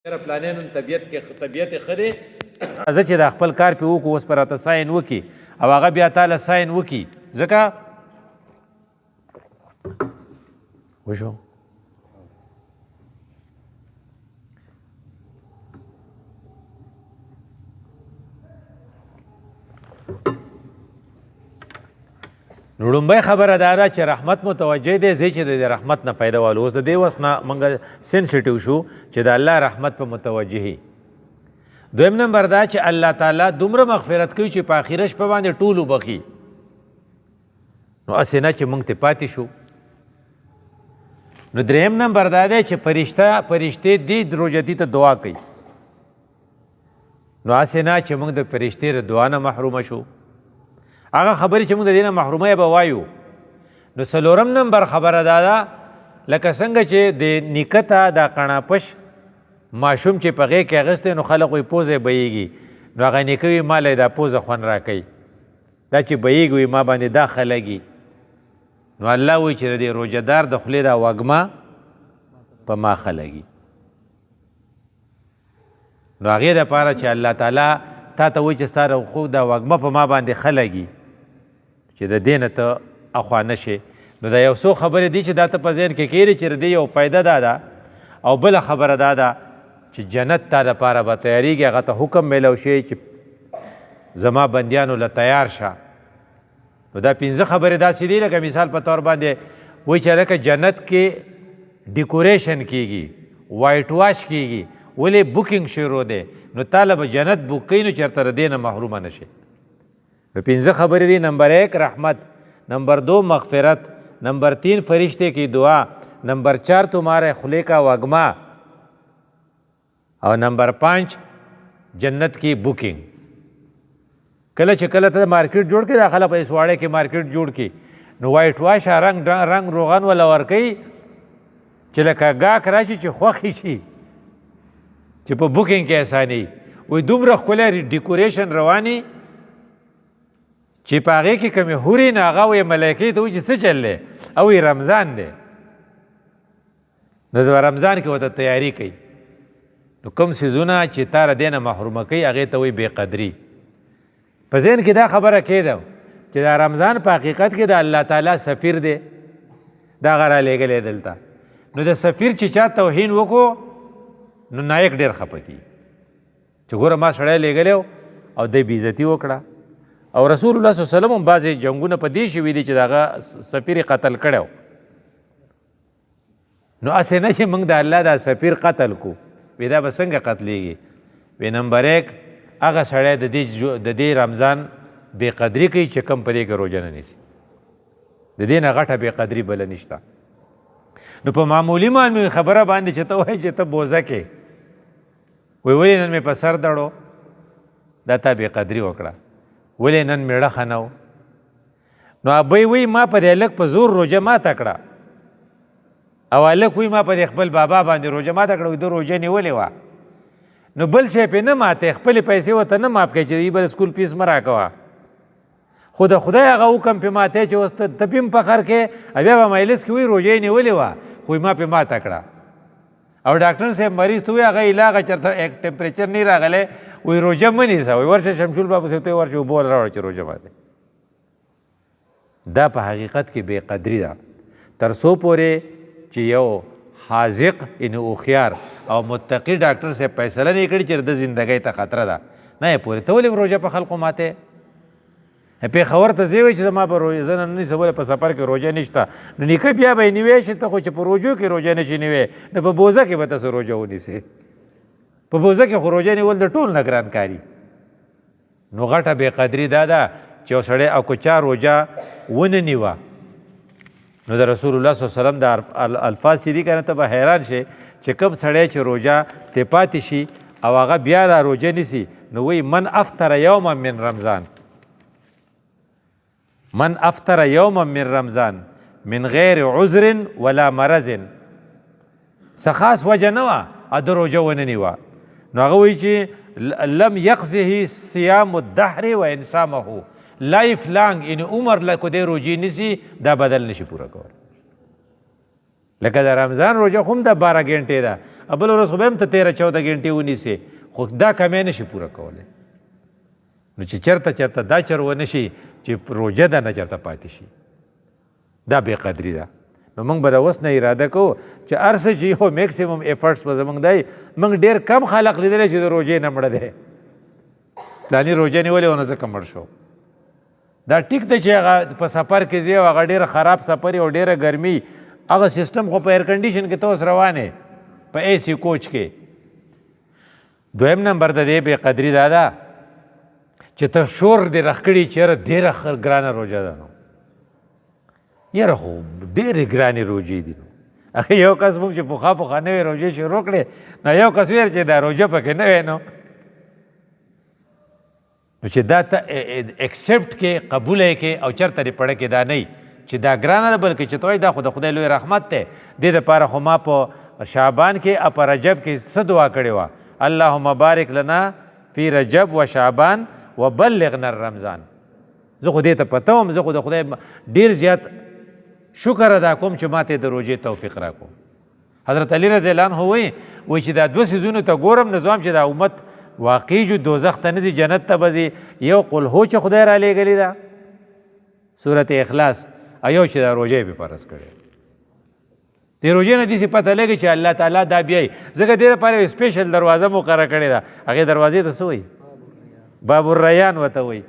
پلانینو طبیعت ښه دی زه چې د خپل کار پې وکړو اوس به راته ساین وکړي او هغه بیا تاله ساین وکړي ځکه وشو نو لومبۍ خبره دا ده چې رحمت متوجه دی ځای چې د رحمت نه فایده والو اوس د دې وس نه موږ سینسیټیو شو چې د الله رحمت په متوجهي دویم نمبر دا چې الله تعالی دومره مغفرت کوي چې په آخره شپه باندې ټول وبخي نو هسې نه چې موږ ته پاتې شو نو دریم نمبر دا دی چې فرشتې دې روژتي ته دعا کوي نو هسې نه چې موږ د فرشتې د دعا نه محرومه شو هغه خبرې چې موږ د دې نه محرومه به وایو نو څلورم نمبر خبره دا ده لکه څنګه چې د نیکه ته دا قڼاپش ماشوم چې په غېږ کې اخیستی نو خلک وایي پوزه بهیږي نو هغه نیکه وي ما له دا پوزه خوند راکوي دا چې بهیږي وي ما باندې دا ښه لګي نو الله وایي چې د دې روژهدار د خولې دا وږمه په ما ښه لګي نو هغې دپاره چې الله تعالی تا ته وایي چې ستا خو دا وږمه په ما باندې ښه لګي چې د دې نه ته اخوا نه شې نو دا یو څو خبرې دي چې دا ته په ذهن کې کېږي چې د دې یو فایده دا ده او بله خبره دا ده چې جنت تا دپاره به تیارېږي هغه ته حکم میلو شي چې زما بندیانو له تیار شه نو دا پنځه خبرې داسې دي لکه مثال په طور باندې وایي چې لکه جنت کې ډیکوریشن کیږي وایټ واش کیږي ولې بوکینګ شروع دی نو تاله به جنت بوک کوي نو چېرته د دې نه محرومه نه شي پنځه خبرې دي نمبر 1 رحمت نمبر 2 مغفرت نمبر 3 فرشتے کی دعا نمبر 4 تمہارے خلے کا وگما اور نمبر 5 جنت کی بکنگ کله چې کله ته مارکیټ جوړ کړي داخله په سواړې کې مارکیټ جوړ کړي نو وایټ واش رنگ روغن ولا ورکوي چې لکه ګاک راشي چې خوښې شي چې په بوکینګ کې اساني وایي دومره ښکلی ډیکوریشن رواني چې په هغې کې کومې هورې نه هغه وایي ملایکې ته وایي چې څه چل دی او وایي رمضان دی نو د رمضان کې ورته تیاري کوي نو کوم څیزونه چې تا له دې نه محرومه کوي هغې ته وایي بې قدري په ذهن کې دا خبره کېده چې دا رمضان په حقیقت کې د الله تعالی سفیر دی دا هغه رالیږلی دلته نو د سفیر چې چا توهین وکړو نو نایک ډېر خفه کېږي چې ګوره ما سړی لیږلی او دی بېعزتي وکړه او رسول الله صلی الله علیه وسلم هم بعضې جنګونه په دې شوي دي چې د هغه سفیر یې قتل کړی نو هسې نه چې موږ د الله دا سفیر قتل کو وی دا به څنګه قتلیږي وی نمبر 1 هغه سړی د دې رمضان بې قدري کوي چې کم په دې کې روژه نه نیسي د دې نه غټه بې قدري بله نشته نو په معمولي خبره باندې چې ته وایې چې ته بوزه کې وی ولې نن مې په سر دړو دا تا بې قدري وکړه ولې نن مېړه ښه نه و نو ابۍ وایي ما په دې هلک په زور روژه ماته کړه او هلک وایي ما په دې خپل بابا باندې روژه ماته کړه وایي ده روژه نیولې وه نو بل شی پې نه ماتې خپلې پیسې ورته نه معاف کوي چې دې بل سکول فیس مه راکوه خو د خدای هغه حکم پې ماتی چې اوس ته پې هم فخر کې بیا به مجلس کې وایي روژه یې نیولې وه خو ما پې ماته کړه او ډاکټر صاحب مریض ته وایي هغه علاقه چېرته ټمپریچر نه راغلی وایي روژه مه نیسه وایي ورشه شمشول بابا صاحب ته ورشه اوبه راوړه چې روژه ماتې دا په حقیقت کې بې قدري ده تر څو پورې چې یو حاذق یعنې هوښیار او متقي ډاکټر صاحب فیصله نه کړي چې د زندګۍ ته خطره ده نه یې پورې ته ولې روژه په خلقو ماتې پېښور ته ځې وایي چې زما به زه نن نیسه ولې په سفر کې روژه نشته نو نیکه بیا به یې نیوی شي ته خو چې په روژو کې روژه نشي نیوی نو په بوزه کې به تاسو روژه ونیسئ په بوزه کې خو روژه نیول د ټول نه ګران کاري نو غټه بې قدري دا ده چې یو سړی او که چا روژه ونه نیوه نو د رسول الله صلی الله علیه وسلم د الفاظ چې دي که نه ته به حیران شي چې کوم سړی چې روژه ترې پاتې شي او هغه بیا دا روژه نیسي نو وایي من افطر یوما من رمضان من افطر یوما من رمضان من غیر عذر ولا مرض څه خاص وجه نه وه او د روژه ونه نیوه نو هغه وایي چې لم یقضه صیام الدهر و انصامه لایف لانګ یعنې عمر له که دی روژې نیسي دا بدل نشي پوره کولی لکه د رمضان روژه خو هم د 12 ګنټې ده بل ورځ خو به هم ته 13-14 غنټې ونیسې خو دا کمی نه شي پوره کولی. نو چې چېرته دا چر ونه شي چې روژه ده نه چېرته پاتې شي، دا بې قدري ده. نو موږ به د اوس نه اراده کوو چې هر څه چې یو میکسیمم ایفرټس به زموږ دی. موږ ډېر کم خلق لیدلی چې د روژې نه مړه دی، پلاني روژه نیولې ونه ځکه مړ شو. دا ټیک ده چې هغه په سفر کې ځي او هغه ډېر خراب سفر او ډېره ګرمي، هغه سیسټم خو په ایر کنډیشن کې ته اوس روانې په اے سی کوچ کې. دویم نمبر د دې بې قدري دا ده چې ته شور دې رخ کړي چې یاره ډېره ګرانه روژه ده. نو یاره خو ډېرې ګرانې روژې دي. نو یو کس موږ چې پخوا نوې روژې شروع کړې، نو یو کس ویل چې دا روژه پکې نه وی. نو چې دا ته اکسپټ کې قبوله یې کې او چېرته دې پړه کې دا نه چې دا ګرانه ده، بلکې چې ته وایي دا خو د خدای لوی رحمت دی. دې دپاره خو ما په شعبان کې او په رجب کې څه دعا کړې وه؟ اللهم بارک لنا فی رجب و شعبان و بلغنا الرمضان. زه خو دې ته پته وم، زه خو د خدای ډېر زیات شکر ادا کوم چې ما ته د روژې توفیق راکړو. حضرت علی رضی الله عنه وایي چې دا دوه څیزونو ته ګورم نظام چې دا امت واقعي جو دوزخ ته نه ځي جنت ته به ځي. یو قل هو چې خدای را لېږلې ده صورت اخلاص، او یو چې دا روژه یې پې فرض کړې. د روژې نه داسې پته لګي چې الله تعالی دا بیایي. ځکه دې لپاره یو سپیشل دروازه مقرره کړې ده، هغې دروازې ته څه وایي؟ باب الریان ورته وایي.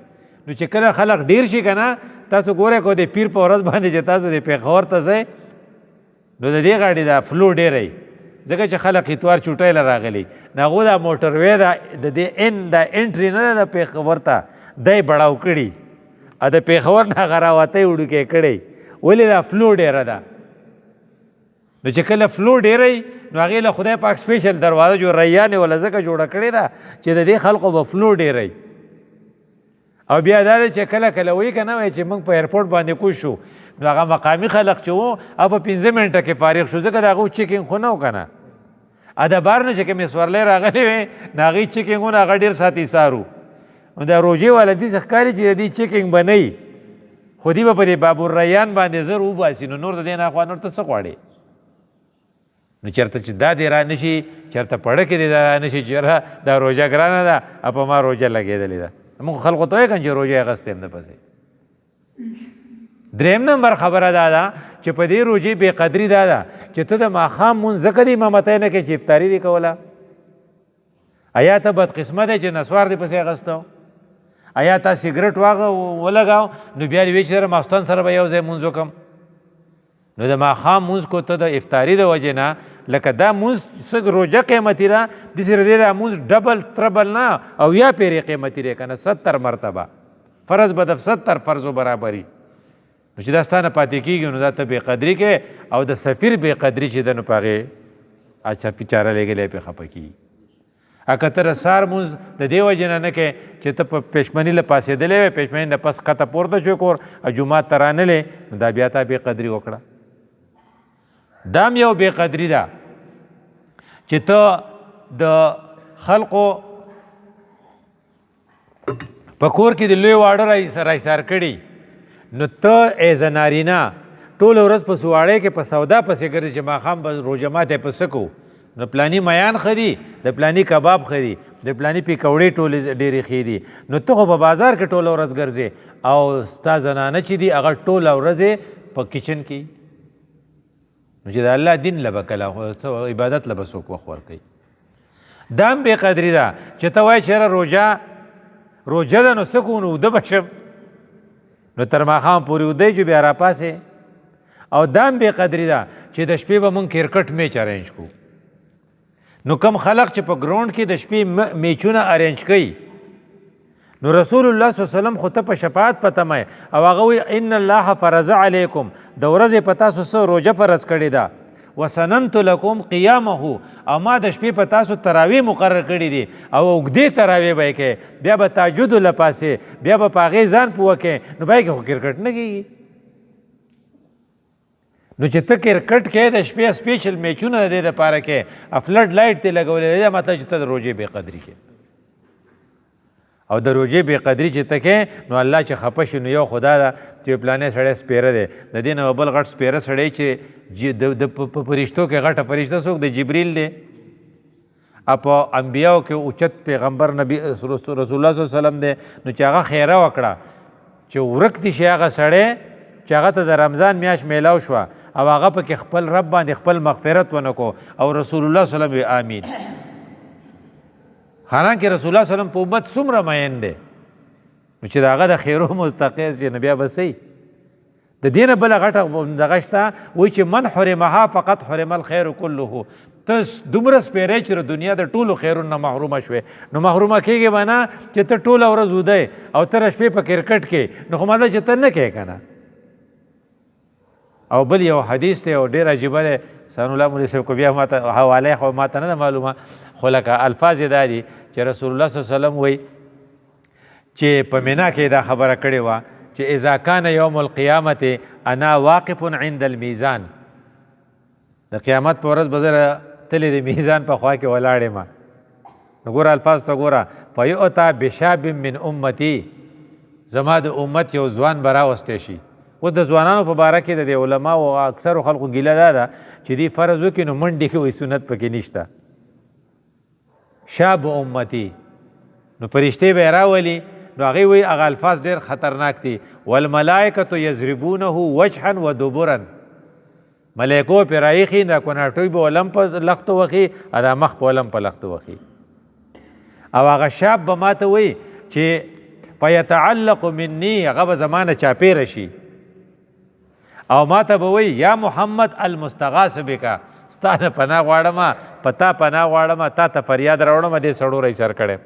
نو چې کله خلق ډېر شي که نه، تاسو ګورئ که د پیر په ورځ باندې چې تاسو د پېښور ته ځئ نو د دې غاړې دا فلو ډېری، ځکه چې خلق اتوار چوټۍ له راغلي، نو هغو دا موټروی دا د دې دا انټري نه ده د پېښور ته، دی بړاو کړي او د پېښور نه هغه راوتی وړوکی کړی. ولې دا فلو ډېره ده. نو چې کله فلو ډېری نو هغې له خدای پاک سپیشل دروازه جو ریان یې وله ځکه جوړه کړې ده چې د دې خلقو به فلو ډېری. او بیا دا ده چې کله وایي که نه وایي چې موږ په ایرپورټ باندې کوز شو، نو هغه مقامي خلق چې وو او په 15 منټه کې فارغ شو، ځکه د هغو چیکینګ خو نه و که نه. د بار نه چې کومې سورلی راغلی وې نو هغې چیکینګونه هغه ډېر سات ایثارو. نو دا روژې والا داسې ښکاري چې د دې چیکینګ به نه وي، خو دوی به په دې باب الریان باندې زر وباسي. نو نور د دې نه اخوا نور ته څه غواړې؟ نو چېرته چې دا دې را نه شي، چېرته پړه کې دې دا را نه شي چې یاره دا روژه ګرانه ده او په ما روژه لګېدلې ده. موږ خلقو ته وایو که چې روژه یې اخیستی یم نه پسې. دریم نمبر خبره دا ده چې په دې روژې بې قدري دا ده چې ته د ماښام مونځ ځکه دې امامتی نه کوې چې افطاري دې کوله. ایا ته بدقسمه دی چې نسوار دې پسې اخیسته؟ ایا تا سګرټ ولګاو نو بیا دې وایي چې ماخوستن سره به یو ځای مونځ وکړم؟ نو د ماښام مونځ کو ته د افطاري د وجې نه، لکه دا مونځ څه روژه قیمتي ده، داسې د دې دا مونځ ډبل تربل نه او یا پیرې قیمتي دی که نه 70 مرتبه فرض به د 70 فرضو برابري. نو چې دا ستا نه پاتې کېږي نو دا ته بې قدري کوې او د سفیر بې قدري چې ده نو په هغې اچھا چاره لېږلی پې خفه کېږي. که ته د سهار مونځ د دې وجې نه نه کوې چې ته په پېشمني له پاسېدلی وې، پېشمني نه پس ښکته پورته شوې کور او جومات ته رانلې، نو دا بیا تا بې قدري وکړه. دا هم یو بې قدري ده چې ته د خلقو په کور کې د لوی واړه راایسار کړي، نو ته ایز نارینه ټوله ورځ په سواړی کې په سودا پسې ګرځې چې ماښام به روژه ماتی په څه کوو؟ نو پلاني میان ښه دي، د پلاني کباب ښه دي، د پلاني پکوړې ټولې ډېرې ښې دي. نو ته خو په بازار کې ټوله ورځ ګرځې او ستا زنانه چې دي هغه ټوله ورځ په کچن کې. نو چې د الله دین له به کله عبادت له به څوک وخت ورکوي؟ دا هم بې قدري ده چې ته وایې چې یاره روژه ده نو څه کوو؟ نو اوده به شم، نو تر ماښام پورې اوده جو بیا راپاسې. او دا هم بې قدري ده چې د شپې به مونږ کرکټ میچ ارینج کوو. نو کم خلق چې په ګراوند کې د شپې میچونه ارینج کوي، نو رسول الله صلی الله علیه وسلم خو ته په شفاعت په تمه او هغه وایي ان الله فرض علیکم، د ورځې په تاسو څه روژه فرض کړې ده، وسننت لکم قیامه، او ما د شپې په تاسو تراویح مقرر کړي دي او اوږدې تراویح به یې کوې، بیا به تهجد له پاسې، بیا به په هغې ځان پوه کوې. نو په هغې کې خو کرکټ نه کېږي. نو چې ته کرکټ کې د شپې سپیشل میچونه د دې دپاره کې فلډ لایټ دې لګولی دی، دا مطلب چې ته د روژې بې قدري کې. او د روژې بې قدري چې ته کې نو الله چې خفه شي. نو یو خدا ده چې پلانی سړی سپیره دی، د دې نه بل غټ سپیره سړی چې د په فرشتو کې غټه فرشته څوک د جبریل دی، په انبیاو کې اوچت پیغمبر نبی رسول الله صلی الله علیه وسلم دی، نو چې هغه خیره وکړه چې ورک دي شي هغه سړی چې هغه ته د رمضان میاشت میلاو شوه او هغه پکې خپل رب باندې خپل مغفرت ونه کو او رسول الله صلی الله علیه وسلم آمین. حالانکه رسول الله صلی الله علیه وسلم په امت څومره مین دی نو چې د هغه د خیرو مستقر چې بیا به صحیح د دې نه بله غټه دغه شته وایي چې من حرمها فقط حرم الخیر کله. ته دومره سپیری چې د دنیا د ټولو خیرونو نه محرومه شوې نو محرومه کېږې به نه چې ته ټوله ورځ ودی او ته شپې په کرکټ کې، نو خو مطلب چې ته نه کوې که نه. او بل یو حدیث دی او ډېر عجیبه دی، ثنا الله مولوي صاحب کو بیا ماته حواله خو ماته نه ده معلومه، خو لکه الفاظ یې دا دي چې رسول الله صلی الله علیه وسلم وایي چې په مینا کې دا خبره کړې وه چې اذا کان یوم القیامة انا واقف عند المیزان، د قیامت په ورځ به زه تلې د میزان په خوا کې ولاړ یم. نو ګوره الفاظ ته ګوره، فیؤتی بشاب من امتی، زما د امت یو ځوان به راوستی شي. اوس د ځوانانو په باره کې د دې علماو او اکثرو خلکو ګیله دا ده چې دوی فرض وکړي نو منډې کوي، سنت پکې نشته. شاب امتی نو فرشتې به یې راولي، نو هغې وایي هغه الفاظ ډېر خطرناک دي، والملائکة یضربونه وجحا و دبرا، ملائکو پې راایخي دا کوناټوی به ولم په لختو وخي او دا مخ په ولم په لختو وخي. او هغه شاب به ما ته وایي چې فیتعلق مني، هغه به زما نه چاپېره شي او ما ته به وایي یا محمد المستغاث بکا، ستا نه پناه غواړمه، په تا پناه غواړمه، تا ته فریاد راوړمه دې سړو رئ سر کړی.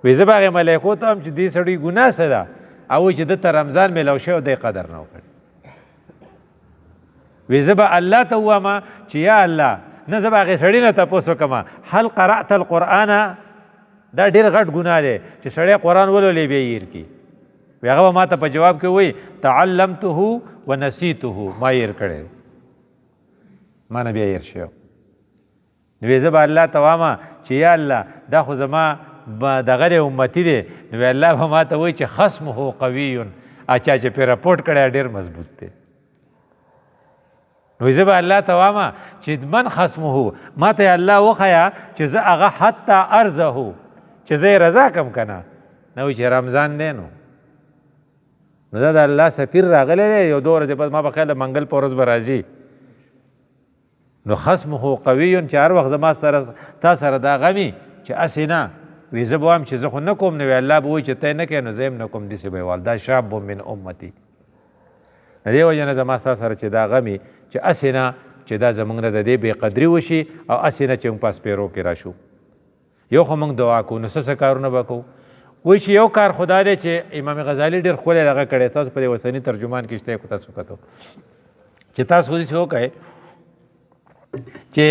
وایي زه به هغې ملایکو ته هم چې دې سړي ګناه څه ده، او وایي چې ده ته رمضان میلاو شوی دی قدر نه وکړي. وی زه به الله ته ووایم چې یا الله، نه زه به هغې سړي نه تپوس وکړم هل قرأت القرآن، دا ډېر غټ ګناه دی چې سړی قرآن ولولي بیا هیر کړي. وی هغه به ما ته په جواب کې وایي تعلمته ونسیته، ما هیر کړی، ما نه بیا هیر شوی. نو وی زه به الله ته وایم چې یا الله دا خو زما دغه دی امتي دی، نو وی الله به ما ته وایي چې خصمه قوي، اچا چې پرې رپورټ کړی ډېر مضبوط دی. نو زه به الله ته وایم چې من خصمه، ما ته الله وښیه چې زه هغه حتی ارزه، چې زه یې رضا کم که نه. نه وایي چې رمضان دی نو دا د الله سفیر راغلی دی، یو 2 ورځې پس ما په خیال د منګل په ورځ به راځي. نو خصمه قوي چې هر وخت زما سره تا سره دا غمي چې هسې نه. وی زه به وایم چې زه خو نه کوم، نو وی الله به وایي چې ته یې نه کوې نو زه یې هم نه کوم، داسې به یې وال دا شاب من امتي. د دې وجه نه زما ستا سره چې دا غمي چې هسې نه چې دا زموږ نه د دې بې قدري وشي او هسې نه چې موږ په سپېرو کې راشو. یو خو موږ دعا کوو، نو څه کارونه به کوو. وایي چې یو کار خدا دی چې امام غزالي ډېر ښکلی دغه کړی، تاسو په دې اوسني ترجمان کې شته، تاسو کتو چې تاسو داسې وکړئ چې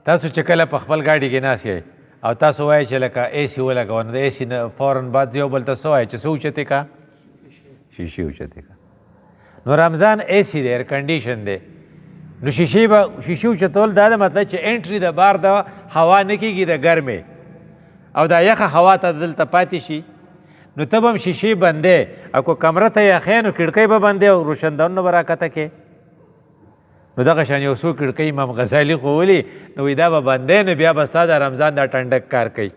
تاسو چې کله په خپل ګاډي کې ناست یئ او تاسو وایئ چې لکه اے سی ولګوه، نو د اے سی نه فوراً بعد یو بل ته څه وایئ چې څه اوچتې کا، شیشې اوچتې کا. نو رمضان اے سی دی، ایر کنډیشن دی، نو شیشې اوچتول دا د مطلب چې انټري د بار د هوا نه کېږي د ګرمې او دا یخه هوا ته دلته پاتې شي. نو ته به هم شیشې بندې او که کمره ته یخې نو کړکۍ به بندې او روشندانونه به راکته کې. نو دغه شان یو څو کړکۍ امام غزالي خو ولي، نو وایي دا به بندې، نو بیا به ستا د رمضان دا ټنډک کار کوي.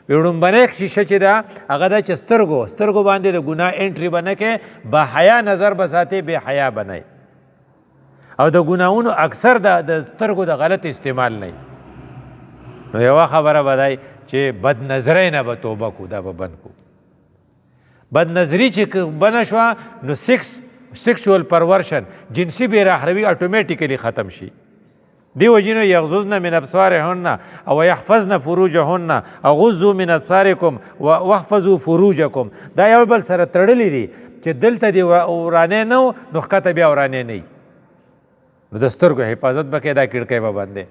وی لومبنۍ شیشه چې ده هغه ده چې سترګو باندې د ګناه انټري به نه کوې، با حیا نظر به ساتې، بې حیا به نه او د ګناهونو اکثر د سترګو د غلط استعمال نه. نو یوه خبره به دی چې بد نظرۍ نه به توبه کو، دا به بند کو. بد نظري چې بنه شوه نو سیکشوال پرورشن، جنسي بې رحروي اټومیټیکلی ختم شي. دی وجینو یغضضن من ابصارهن او یحفظن فروجهن او غضوا من ابصارکم واحفظوا فروجکم. دا یو بل سره تړلي دي چې دلته دی ورانې نه و نو ښکته بیا ورانې نه وي. نو د سترګو حفاظت به کوې، دا کړکۍ به بندې.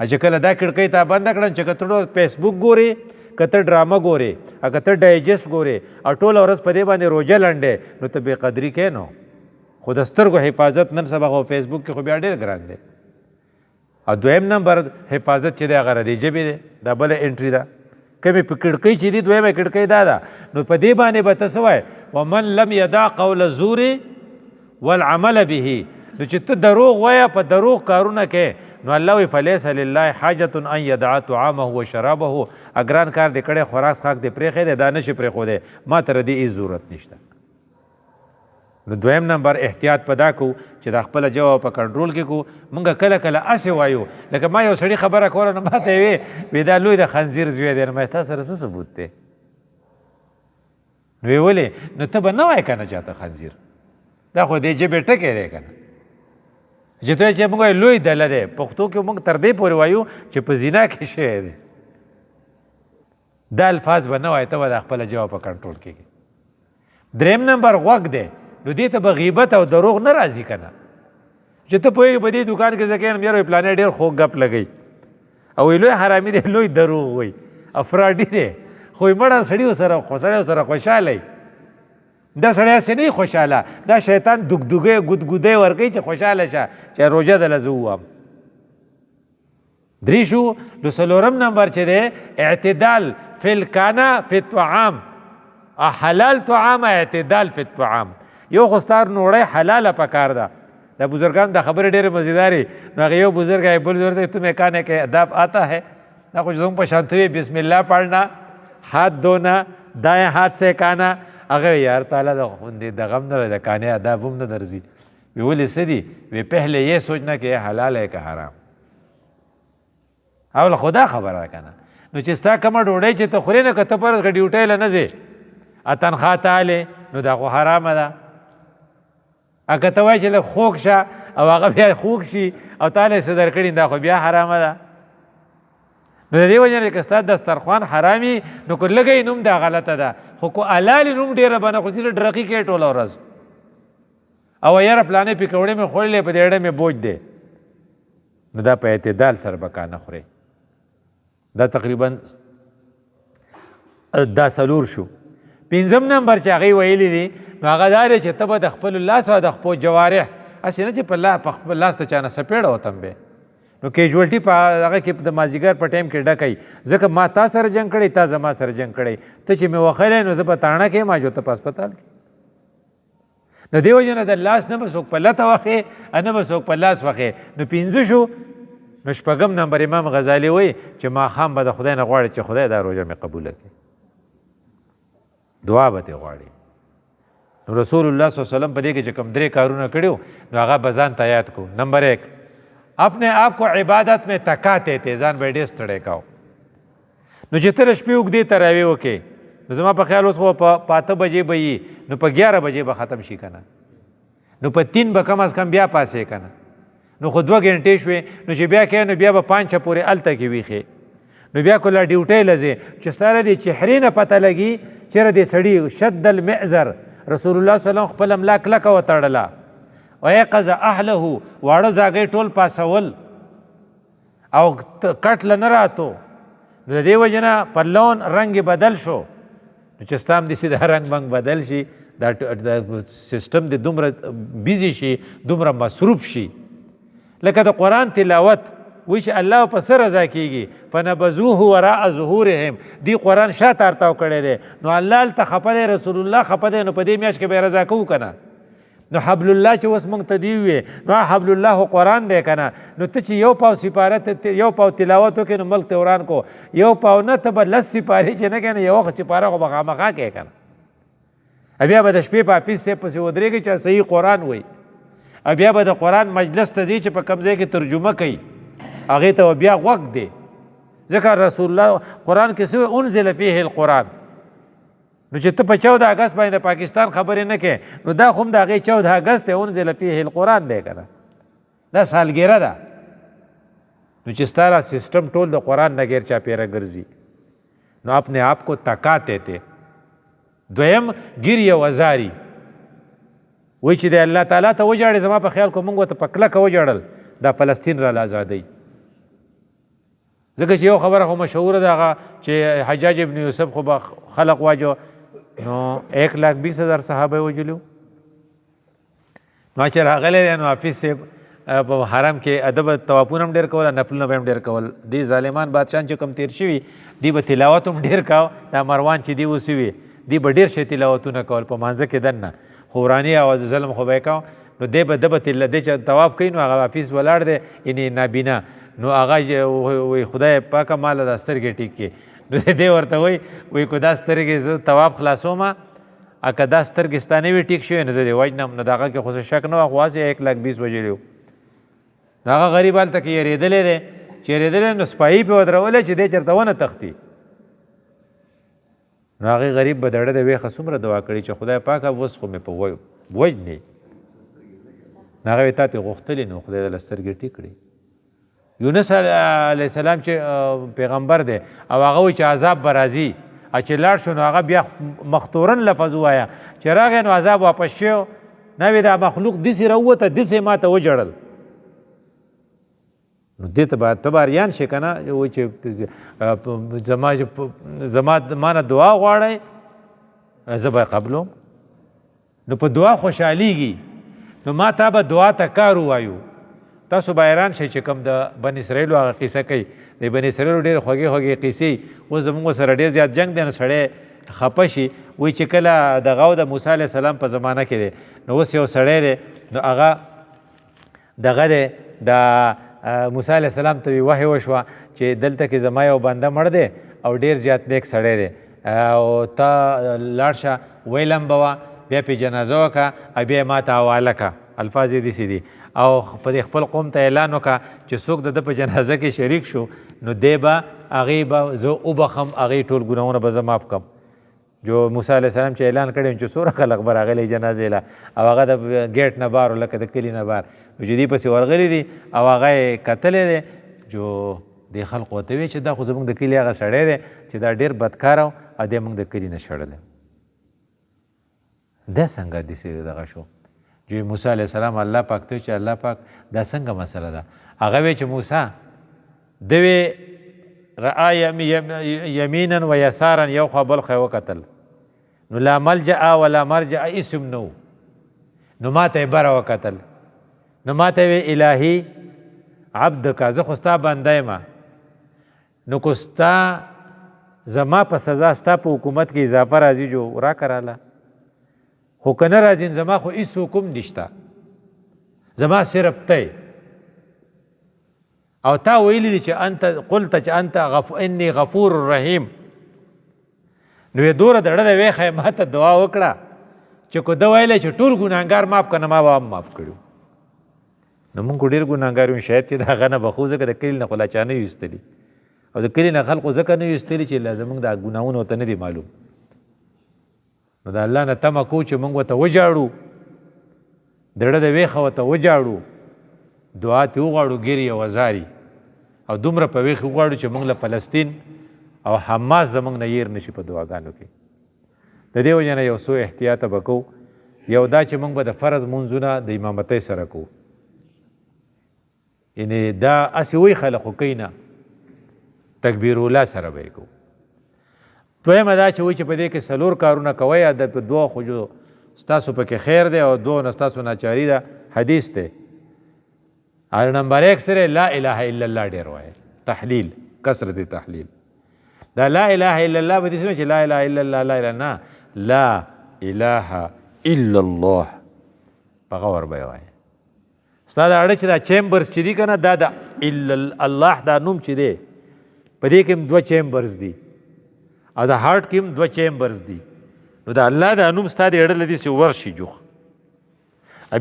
چې کله دا کړکۍ تا بنده کړه چې که ته فیسبوک ګورې، که ته ډرامه ګورې، که ته ډایجسټ ګورې او ټوله ورځ په دې باندې روژه لنډې، نو ته بې قدري کوې. نو خو د سترګو حفاظت نن سبا خو فیسبوک کې خو بیا ډېر ګران دی. او دویم نمبر حفاظت چې دی هغه د ژبې دی، دا بله انټري ده. کمې په کړکۍ چې دي دویمه کړکۍ دا ده، نو په دې باندې به ته څه وایې ومن لم یدع قول الزور والعمل به. نو چې ته دروغ وایه، په دروغ کارونه کې نو الله وی فلیس لله حاجت ان یدع طعامه و شرابه، اگران کار دې کړی خوراک څښاک دې پرېښی دی دا نشي پرېښودی، ما ته د دې هېڅ ضرورت نشته. نو دویم نمبر احتیاط په دا کوو چې دا خپله ژبه په کنټرول کې کوو. مونږ کله کله هسې وایو لکه ما یو سړي خبره کوله نو ما ته یې وی دا لوی د خنزیر زوی دی. نو ما ستا سره څه ثبوت دی؟ نو ویې ولې؟ نو ته به نه وایې که نه چاته خنزیر، دا خو دې ژبې ټکی دی که نه. چې ته چې موږ لوی ډله دی، پښتو کې موږ تر دې پورې وایو چې په زنا کې شوی دی. دا الفاظ به نه وایې، ته به د خپله ژبه په کنټرول کې. دریم نمبر غوږ دی. نو دې ته به غیبت او دروغ نه راځي که نه، چې ته پوهېږې په دې دوکان کې زه کېنم یاره پلانی ډېر خوږ ګپ لګوي او لوی حرامي دی، لوی دروغ وایي، افراډي دی، خو مړه سړي سره خوشحاله وي. دا سړی هسې نه خوشحاله، دا شیطان دګدګۍ ګدګدۍ ورکوي چې خوشحاله شه چې روژه دله زه ووهم. درې شو. نو څلورم نمبر چې دی اعتدال فی الکانه فی الطعام، حلال طعام اعتدال فی الطعام. یو خو ستا نوړی حلاله پکار ده. دا بزرگان دا خبرې ډېرې مزیدارې. نو هغه یو بزرگ ہے بل بزرگ تمہیں کھانے کے اداب آتا ہے؟ دا خو زموږ په شانته وي بسم الله پڑھنا، ہاتھ دھونا، دائیں ہاتھ سے کھانا. هغه یار تعالی د غم نه د کھانے آداب هم نه درځي. وی ولې څه دي؟ وی پہلے یہ سوچنا کہ حلال ہے کہ حرام. اول خدا خبره ده که نه. نو چې ستا کومه ډوډۍ چې ته خورې نه که ته فرض کړه ډیوټۍ له نه ځې تنخوا ته هلې نو دا خو حرامه ده. که ته وایې چې لږ خوږ شه او هغه بیا خوږ شي او تا له یې څه درکړي دا خو بیا حرامه ده. نو د دې وجه نه که ستا دسترخوان حرامي نو که لږی نوم دا غلطه ده، خو که حلالي نوم ډېره به نه خو ځینې ډرقي کوي ټوله ورځ او یاره پلانې پکوړې مې خوړلې په دې اړه مې بوج دی. نو دا په اعتدال سره به کا نه خورې. دا تقریبا دا څلور شو. پنځم نمبر چې هغې ویلي دي نو هغه دا دی چې ته به د خپلو لاس او د خپلو جوارح هسې نه چې په خپل لاس ته چا نه سپېړه وتم بې نو کیجوالټي په هغه کې د مازدیګر په ټایم کې ډکوي. ځکه ما تا سره جنګ کړی، تا زما سره جنګ کړی، ته چې مې وښلی نو زه په تاڼه کې ما جو ته په هسپتال کې. د دې وجې نه د لاس نه به څوک په لته وښې نه به څوک په لاس وښې. نو پنځه شو. نو شپږم نمبر امام غزالي وایي چې ماښام به د خدای نه غواړي چې خدای دا روژه مې قبوله کړي، دعا به ترې غواړي. نو رسول الله صلی الله علیه وسلم په دې کې چې کوم درې کارونه کړي نو هغه به ځان ته یاد کړو. نمبر ایک، اپنے آپ کو عبادت میں تکاتے تھے، ځان به یې ډېر ستړی کوو. نو چې ته د شپې اوږدې تراویح وکړې نو زما په خیال اوس خو په 8 بجې به وي نو په 11 بجې به ختم شي که نه، نو په 3 به کم از کم بیا پاسې که نه، نو خو 2 غنټې شوې نو چې بیا کوې نو بیا به 5 پورې هلته کې ویښې. نو بیا که لا ډیوټۍ له ځې چې ستا د چهرې نه پته لګي چېرې دې سړي شد المعذر رسول الله صلی الله علیه وسلم خپل ملا کلکه وتړله ویقظ اهله، واړه زاګۍ ټول پاسول او کټ له نه راتو. نو د دې وجې نه په لون رنګ بدل شو. نو چې ستا هم داسې دا رنګ بنګ بدل شي، دا سیسټم دې دومره بیزي شي، دومره مصروف شي. لکه د قرآن تلاوت وایي چې الله په څه رضا کېږي، فنبذوه وراء ظهورهم، دې قرآن شا تارتاو کړی دی. نو الله هلته خفه دی، رسول الله خفه دی، نو په دې میاشت کې به یې رضا کوو که نه. نو حبل الله چې اوس موږ ته دی ووې نو حبل الله قرآن دی که نه. نو ته چې یو پاو سپاره یو پاو تلاوت وکړې نو ملک ته وران کو، یو پاو نه ته به 10 سپارې چې نه کوې نو یوه سپاره خو به خامخا کوې که نه. بیا به د شپې په حافظ صاحب پسې ودرېږي چې صحیح قرآن وایي، بیا به د قرآن مجلس ته ځي چې په کوم ځای کې ترجمه کوي هغې ته بیا غوږ دی. ځکه رسول الله قرآن کې څه وایي انزل فیه القرآن. نو چې ته په 14 اګست باندې د پاکستان خبرې نه کوې نو دا خو هم د هغې 14 اګست دی، انزل فیه القرآن دی که نه، دا سالګیره ده. نو چې ستا سسټم ټول د قرآن نه غیر چاپېره ګرځي نو اپنے آپ کو تکاتے تھے. دویم ګریه وزاري وایي چې د الله تعالی ته وژاړې. زما په خیال کو موږ ورته په کلکه وژړل دا فلسطین را آزادوي. ځکه چې یو خبره خو مشهوره ده هغه چې حجاج ابن یوسف خو به خلق واجو نو 1,20,000 صحابه یې وژلي. نو چې راغلی دی نو حافظ صاحب په حرم کې ادب طوافونه هم ډېر کول، نفلونه به هم ډېر کول. دې ظالمان بادشاهان چې کوم تېر شوي دې به تلاوت هم ډېر کاو. دا مروان چې دې اوسوي دې به ډېر شی تلاوتونه کول په مانځه کې دننه، خو وراني او ظلم خو به یې کاو. نو دی به ده به تله دی چې طواف کوي نو هغه حافظ ولاړ دی یعنې نابینا نو هغه وایي خدای پاکه ماله دا سترګې ټیک کړي نو دی ورته وایي که دا سترګې زه طواف خلاصوم که دا سترګې ستا نه وي ټیک شوی نو زه دې وجنم نو د هغه کې خو څه شک نه وه خو هسې 120,000 وژلي وو نو هغه غریب هلته کې یېرېدلی دی چې یېرېدلی نو سپایي پې ودرولی چې دی چېرته ونه تښتي نو هغې غریب به د ډډه د ویښه څومره دعا کړي چې خدای پاکه اوس خو مې په وجنې نو هغه تا ترې غوښتلې نو خدای دله سترګې ټیک کړي یونس علیه السلام چې پیغمبر دی او هغه وایي چې عذاب به راځي چې لاړ شو نو هغه بیا مختورن لفظ ووایه چې راغی نو عذاب واپس شو نه وی دا مخلوق داسې راووته داسې ما ته وجړل نو دې ته به ته به اریان شې که نه وایي چې زما ما نه دعا غواړئ زه به قبلوم نو په دعا خوشحالیږي نو ما تا به دعا ته کار ووایو تاسو به حیران شئ چې کوم د بن اسرائیلو هغه قصه کوي د بن اسرائیلو ډېرې خوږې خوږې قصې اوس زموږ سره ډېر زیات جنګ دی نو سړی خفه شي وایي چې کله دغه او د موسی علیه السلام په زمانه کې دی نو اوس یو سړی دی نو هغه دغه دی د موسی علیه السلام ته وحی وشوه چې دلته کې زما یو بنده مړ دی او ډېر زیات نیک سړی دی او ته لاړ شه ویلم به وه بیا پې جنازه وکړه او بیا یې ما ته حواله کړه الفاظ یې داسې دي او په دې خپل قوم ته اعلان وکړه چې څوک د ده په جنازه کې شریک شو نو دی به هغې به زه وبخم هغې ټول ګناهونه به زه معاف کړم جو موسی علیه السلام چې اعلان کړی چې څومره خلک به راغلی جنازې له او هغه د ګیټ نه بار لکه د کلي نه بار چې دې پسې ورغلي دي او هغه یې کتلی دی جو دې خلقو ورته ویې چې دا خو زموږ د کلي هغه سړی دی چې دا ډېر بدکاره او دی موږ د کلي نه شړلی دا څنګه داسې دغه شو جو موسی علیه السلام الله پاک ته چې الله پاک دا څنګه مسله ده هغه وی چې موسی ده وی رأى یمینا و یسارا یو خوا بل خوا وکتل نو لا ملجأ ولا مرجع اسم نو ما ته یې بره وکتل نو ما ته وی الهي عبدکه زه خو ستا بنده یم نو که ستا زما په سزا ستا په حکومت کې اضافه راځي جو راکراله خو که نه راځي زما خو هېڅ حکم نشته زما صرف تی او تا ویلی دی چې انت قلت چې انت انی غفور رحیم نو یې دوره د ډډه د ویښه ما ته دعا وکړه چې که ده ویلی چې ټول ګناهګار معاف که نه ما به هم معاف کړي نو موږ خو ډېر ګناهګار یو شاید چې د هغه نه بخو ځکه د کلي نه خو لا چا نه یو او د کلي نه خلقو ځکه نه یو ایستلي چې زموږ دا ګناهونه ورته نه دي معلوم نو د الله نه تمه کوو چې موږ ورته وجاړو د ډډه د ویښه ورته وجاړو دعا ترې وغواړو ګیرې او ازاري او دومره په ویښ وغواړو چې موږ له فلسطین او حماس زموږ نه هیر نشي په دعاګانو کې د دې وجې نه یو څو احتیاطه به کوو یو دا چې موږ به د فرض منځونه د امامتۍ سره کوو یعنې دا هسې وایي خلک خو کوي نه تکبیر الله سره به یې کوو دویمه دا چې وایي چې په دې کې 4 کارونه کوئ د دوه خو جو ستاسو پکې خیر دی او دوه نه ستاسو ناچاري ده حدیث دی نمبر 1 سره لا اله الا الله ډېر وایي تحلیل کثرت تحلیل دا لا اله الا الله به دې چې لا اله الا الله لا اله نه لا اله الا الله په غور به یې وایي ستا دا اړه چې دا چیمبرز چې دي که نه دا د الله دا نوم چې دی په دې کې هم 2 چیمبرز دي او د هارټ کې هم 2 چیمبرز دي نو د الله دا نوم ستا د اړه له دې چې ورشي جوخ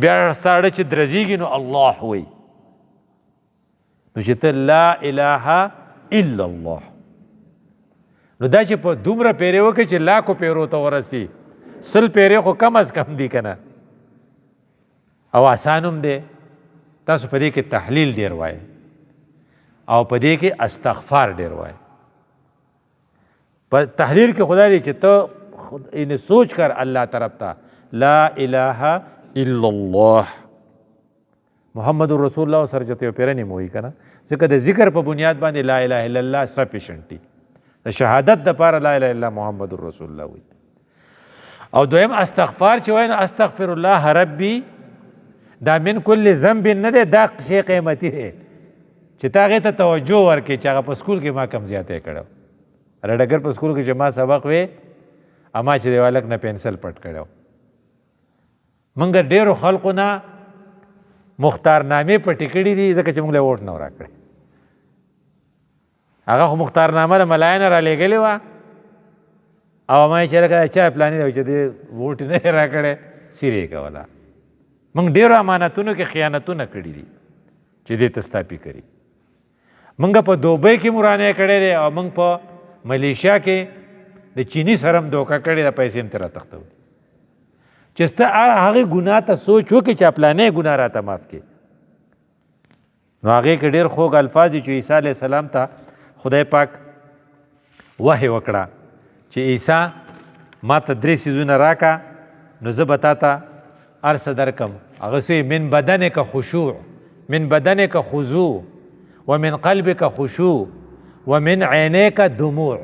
بیا ستا اړه چې درځېږي نو الله وایي نو چې ته لا اله الا الله نو دا چې په دومره پیرې وکړي چې لاکو پیرو ته ورسي 100 پیرې خو کم از کم دي که نه او آسان هم دی تاسو په دې کې تحلیل ډېر وایي او په دې کې استغفار ډېر وایي په تحلیل کې خدای دی چې ته سوچ کر الله طرف ته لا اله الا الله محمد رسول الله سره چې یو پیره نیموي که نه ځکه د ذکر په بنیاد باندې لا اله الا الله سفیشنټي د شهادت دپاره لا اله الا محمد رسول الله وي او دویم استغفار چې وایي نو استغفر الله ربي دا من کل ذنب نه دی دا شی قیمتي دی چې تا هغې ته توجه ورکړې چې هغه په سکول کې ما کم زیاتی کړی رډګر په سکول کې چې ما سبق وی اما چې دی هلک نه پنسل پټ کړی موږ ډېرو خلقو نه مختارنامې پټې کړي دي ځکه چې موږ له ووټ نه راکړی. هغه خو مختارنامه د ملایانه رالیږلې وه او ما یې چې لکه چا پلاني دی چې دې ووټ نه یې راکړی سیرې یې کوله. موږ ډېرو امانتونو کې خیانتونه کړي دي چې دې ته ستاپي کړي. موږ په دوبۍ کې مرانې کړی دی او موږ په ملیشیا کې د چیني سره هم دوکه کړې ده، پیسې هم ترې راته چې سته هغې ګناه ته سوچ وکړې چې پلانې ګناه راته معاف کړي. نو هغې کې ډېر خوږ الفاظ دي چې عیسی علیه السلام ته خدای پاک وحی وکړه چې عیسی ما ته 3 څیزونه راکړه نو زه به تا ته هر څه درکم. هغه څه من بدنک خشوع، من بدنک خضوع، ومن قلبک خشوع، ومن عینیک دموع.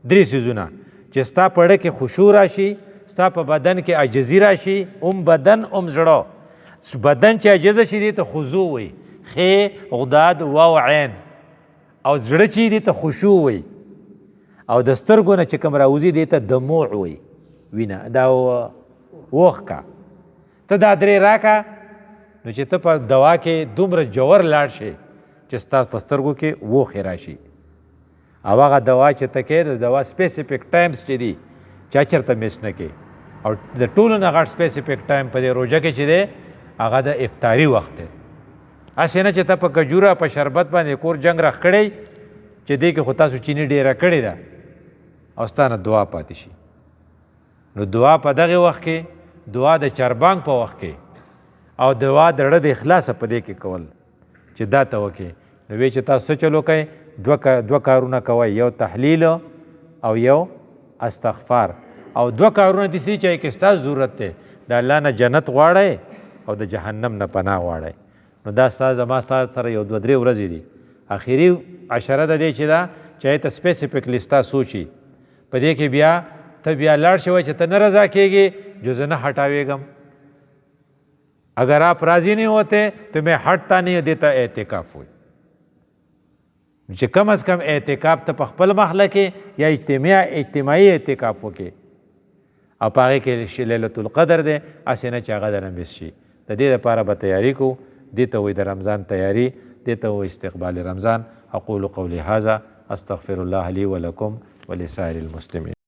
3 څیزونه چې ستا په زړه کې خشوع راشي، ستا په بدن کې عاجزي راشي، بدن زړه. بدن چې عاجزه شي دې ته خضوع وایي، خې غداد واو عین، او زړه چې دې ته خشوع وایي، او د سترګو نه چې کوم راوځي دې ته دموع وایي، وینه دا ووښکه. ته دا 3 راکړه نو چې ته په دوا کې دومره جوور لاړ شې چې ستا په سترګو کې ووښې راشي. او هغه دوا چې ته کوې د دوا سپیسیفیک ټایمز چې دي چا چېرته میس نه کوي. او د ټولو نه غټ سپیسیفیک ټایم په دې روژه کې چې دی هغه د افطاري وخت دی. هسې نه چې ته په کجوره په شربت باندې کور جنګ راخ کړی چې دې کې خو تاسو چیني ډېره کړې ده او ستا نه دعا پاتې شي. نو دعا په دغې وخت کې، دعا د چربانګ په وخت کې، او دعا د زړه د اخلاصه په دې کې کول چې دا ته وکړې. نو وایي چې تاسو څه چل وکئ؟ 2 کارونه کوئ، یو تحلیل او یو استغفار. او 2 کارونه داسې چې کې ستاسو ضرورت دی، د الله نه جنت غواړئ او د جهنم نه پناه غواړئ. نو دا زما ستا سره یو 2-3 ورځې دي. اخري عشره د دې چې دا چې ته سپیسیفیکلی ستا سوچي په دې کې بیا ته بیا لاړ شوی چې ته نه رضا کېږي جو زه نه हटावेगम. अगर आप राजी नहीं होते तो मैं हटता नहीं देता एहतिकाफ हुई. چې کم از کم اعتکاف ته په خپل محله کې یا اجتماعي اعتکاف وکړي او په هغې کې لیلة القدر دی، هسې نه چې هغه درنه مس شي. د دې لپاره به تیاري کوو. دې ته وایي د رمضان تیاري، دې ته وایي استقبال رمضان. اقول قولي هذا استغفر الله لي ولكم ولسائر المسلمين.